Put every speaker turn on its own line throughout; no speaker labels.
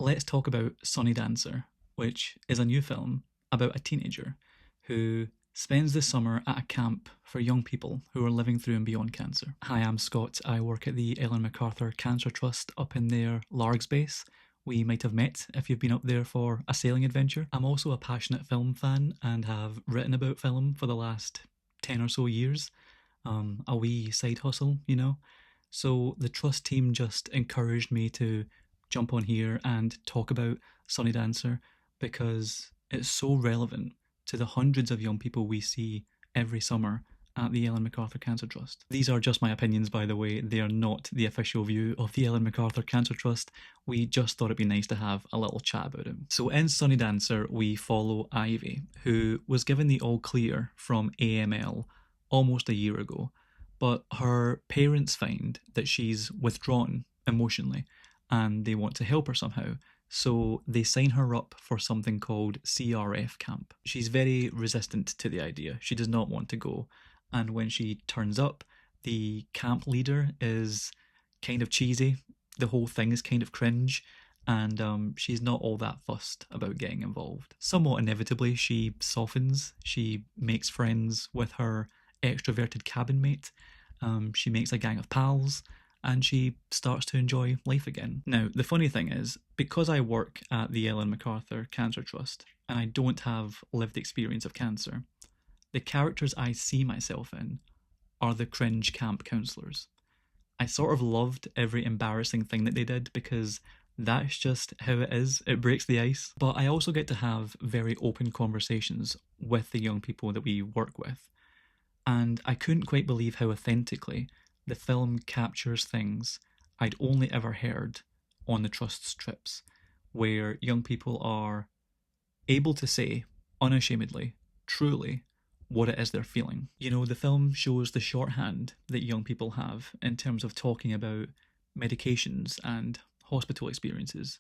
let's talk about Sunny Dancer, which is a new film about a teenager who spends the summer at a camp for young people who are living through and beyond cancer. Hi, I'm Scott. I work at the Ellen MacArthur Cancer Trust up in their Largs base. We might have met if you've been up there for a sailing adventure. I'm also a passionate film fan and have written about film for the last 10 or so years. A wee side hustle, you know. So the trust team just encouraged me to jump on here and talk about Sunny Dancer because it's so relevant to the hundreds of young people we see every summer at the Ellen MacArthur Cancer Trust. These are just my opinions, by the way. They are not the official view of the Ellen MacArthur Cancer Trust. We just thought it'd be nice to have a little chat about it. So in Sunny Dancer, we follow Ivy, who was given the all clear from AML almost a year ago, but her parents find that she's withdrawn emotionally and they want to help her somehow. So they sign her up for something called CRF camp. She's very resistant to the idea. She does not want to go. And when she turns up, the camp leader is kind of cheesy. The whole thing is kind of cringe. And she's not all that fussed about getting involved. Somewhat inevitably, she softens. She makes friends with her extroverted cabin mate. She makes a gang of pals. And she starts to enjoy life again. Now, the funny thing is, because I work at the Ellen MacArthur Cancer Trust, and I don't have lived experience of cancer, the characters I see myself in are the cringe camp counsellors. I sort of loved every embarrassing thing that they did because that's just how it is. It breaks the ice. But I also get to have very open conversations with the young people that we work with. And I couldn't quite believe how authentically the film captures things I'd only ever heard on the Trust's trips, where young people are able to say, unashamedly, truly, what it is they're feeling. You know, the film shows the shorthand that young people have in terms of talking about medications and hospital experiences.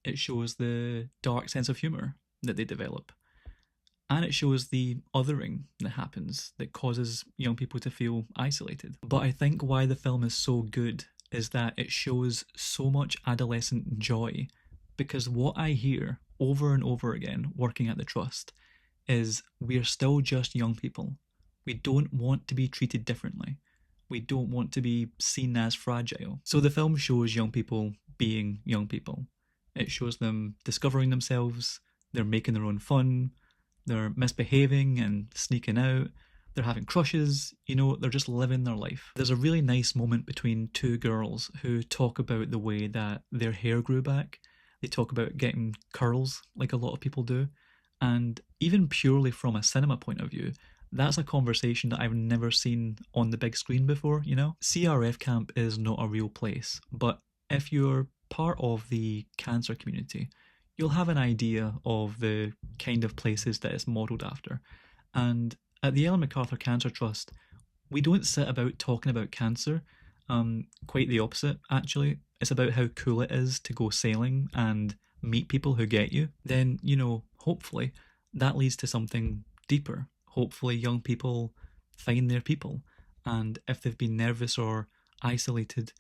It shows the dark sense of humour that they develop. And it shows the othering that happens that causes young people to feel isolated. But I think why the film is so good is that it shows so much adolescent joy, because what I hear over and over again working at the Trust is we're still just young people. We don't want to be treated differently. We don't want to be seen as fragile. So the film shows young people being young people. It shows them discovering themselves, they're making their own fun, they're misbehaving and sneaking out, they're having crushes, you know, they're just living their life. There's a really nice moment between two girls who talk about the way that their hair grew back. They talk about getting curls, like a lot of people do. And even purely from a cinema point of view, that's a conversation that I've never seen on the big screen before, you know? CRF camp is not a real place, but if you're part of the cancer community, you'll have an idea of the kind of places that it's modelled after. And at the Ellen MacArthur Cancer Trust, we don't sit about talking about cancer. Quite the opposite, actually. It's about how cool it is to go sailing and meet people who get you. Then, you know, hopefully that leads to something deeper. Hopefully young people find their people. And if they've been nervous or isolated,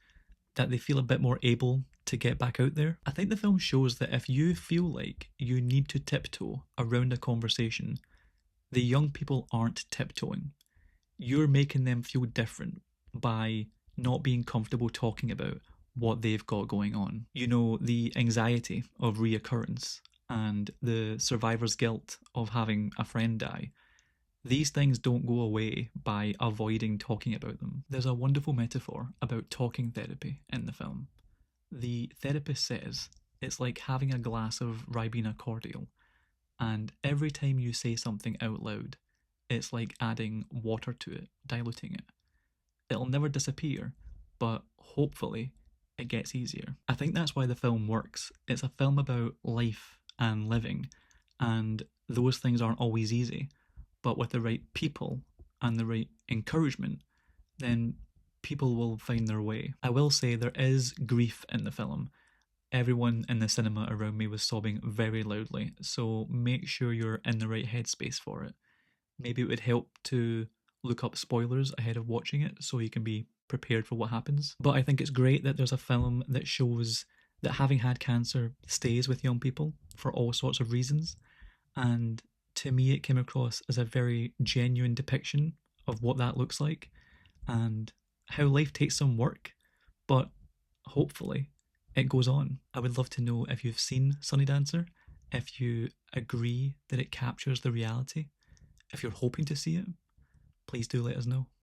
that they feel a bit more able to get back out there. I think the film shows that if you feel like you need to tiptoe around a conversation, the young people aren't tiptoeing. You're making them feel different by not being comfortable talking about what they've got going on. You know, the anxiety of reoccurrence and the survivor's guilt of having a friend die. These things don't go away by avoiding talking about them. There's a wonderful metaphor about talking therapy in the film. The therapist says it's like having a glass of Ribena cordial, and every time you say something out loud, it's like adding water to it, diluting it. It'll never disappear, but hopefully it gets easier. I think that's why the film works. It's a film about life and living, and those things aren't always easy. But with the right people and the right encouragement, then people will find their way. I will say there is grief in the film. Everyone in the cinema around me was sobbing very loudly, so make sure you're in the right headspace for it. Maybe it would help to look up spoilers ahead of watching it so you can be prepared for what happens. But I think it's great that there's a film that shows that having had cancer stays with young people for all sorts of reasons. And to me, it came across as a very genuine depiction of what that looks like and how life takes some work, but hopefully it goes on. I would love to know if you've seen Sunny Dancer, if you agree that it captures the reality, if you're hoping to see it. Please do let us know.